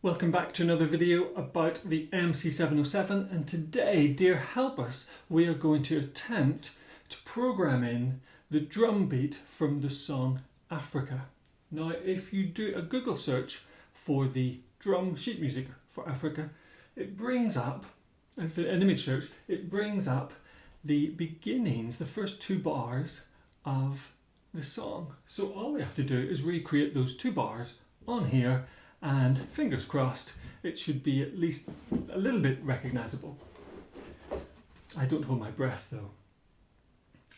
Welcome back to another video about the MC707, and today, dear help us, we are going to attempt to program in the drum beat from the song Africa. Now if you do a Google search for the drum sheet music for Africa, it brings up, and for an image search, it brings up the beginnings, the first two bars of the song. So all we have to do is recreate those two bars on here, and fingers crossed it should be at least a little bit recognisable. I don't hold my breath though.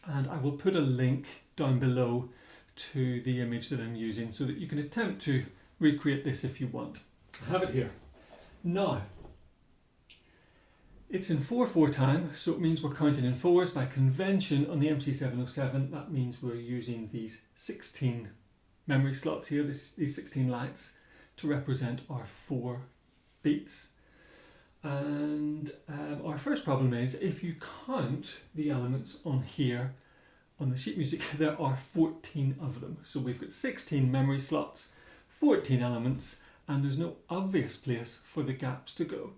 And I will put a link down below to the image that I'm using so that you can attempt to recreate this if you want. I have it here. Now, it's in 4/4 time, so it means we're counting in fours. By convention on the MC707, that means we're using these 16 memory slots here, these 16 lights, to represent our 4 beats. And our first problem is, if you count the elements on here on the sheet music, there are 14 of them. So we've got 16 memory slots, 14 elements, and there's no obvious place for the gaps to go.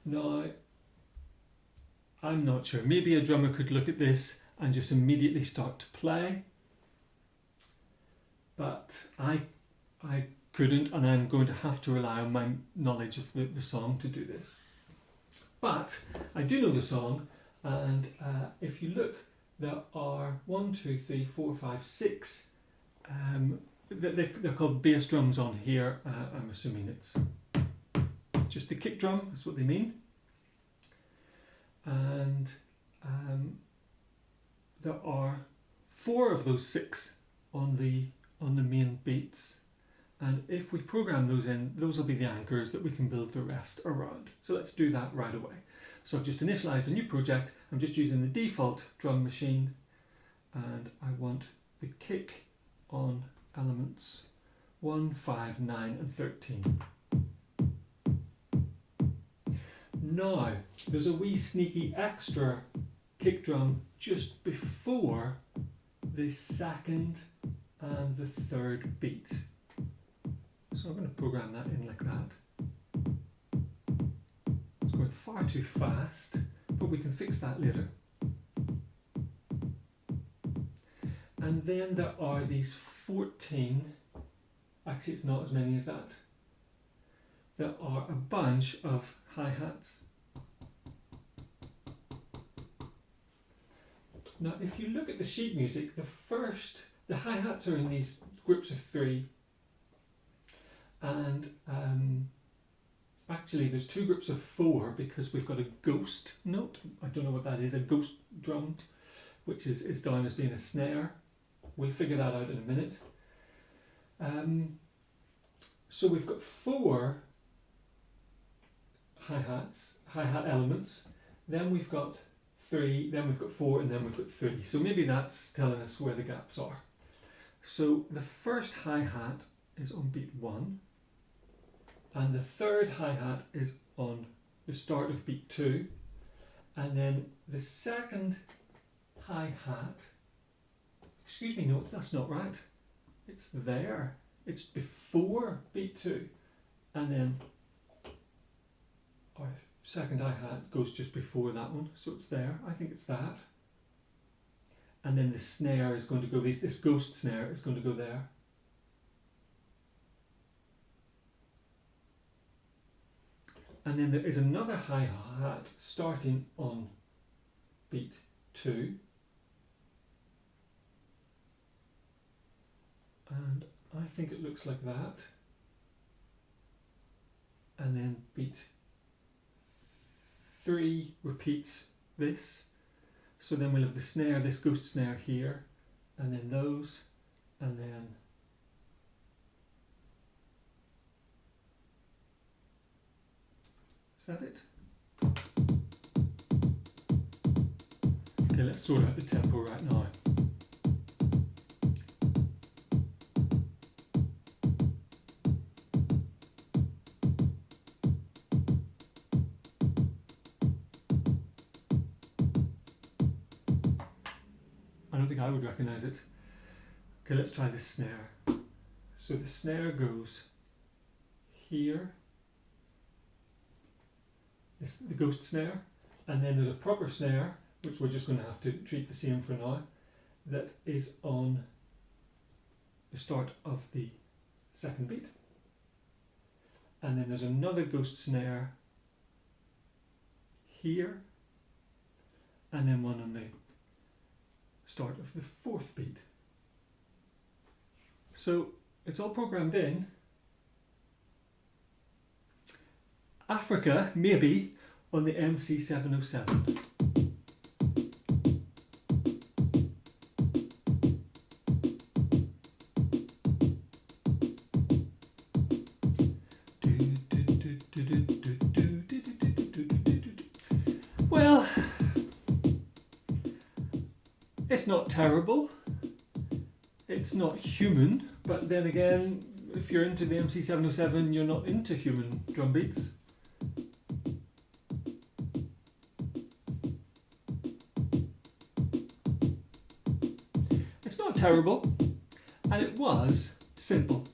Now, I'm not sure. Maybe a drummer could look at this and just immediately start to play, but I couldn't, and I'm going to have to rely on my knowledge of the song to do this. But I do know the song, and if you look, there are 1, 2, 3, 4, 5, 6. They're called bass drums on here. I'm assuming it's just the kick drum, that's what they mean. And there are 4 of those 6 on the main beats. And if we program those in, those will be the anchors that we can build the rest around. So let's do that right away. So I've just initialized a new project. I'm just using the default drum machine, and I want the kick on elements 1, 5, 9 and 13. Now, there's a wee sneaky extra kick drum just before the second and the third beat. So I'm going to program that in like that. It's going far too fast, but we can fix that later. And then there are these 14, actually it's not as many as that. There are a bunch of hi-hats. Now if you look at the sheet music, the hi-hats are in these groups of 3. And actually there's 2 groups of 4 because we've got a ghost note. I don't know what that is, a ghost drum, which is down as being a snare. We'll figure that out in a minute. So we've got 4 hi-hat elements, then we've got 3, then we've got 4, and then we've got 3. So maybe that's telling us where the gaps are. So the first hi-hat is on beat 1. And the third hi-hat is on the start of beat 2, and then the second hi-hat, excuse me, no, that's not right, it's there, it's before beat 2, and then our second hi-hat goes just before that one, so it's there, I think it's that, and then the snare is going to go, this ghost snare is going to go there. And then there is another hi-hat starting on beat 2. And I think it looks like that. And then beat 3 repeats this. So then we'll have the snare, this ghost snare here, and then those, and then is that it? Okay, let's sort out the tempo right now. I don't think I would recognize it. Okay, let's try the snare. So the snare goes here, It's the ghost snare, and then there's a proper snare, which we're just going to have to treat the same for now, that is on the start of the second beat. And then there's another ghost snare here, and then one on the start of the fourth beat. So it's all programmed in. Africa, maybe, on the MC707. Well, it's not terrible, it's not human, but then again, if you're into the MC707, you're not into human drum beats. It's not terrible, and it was simple.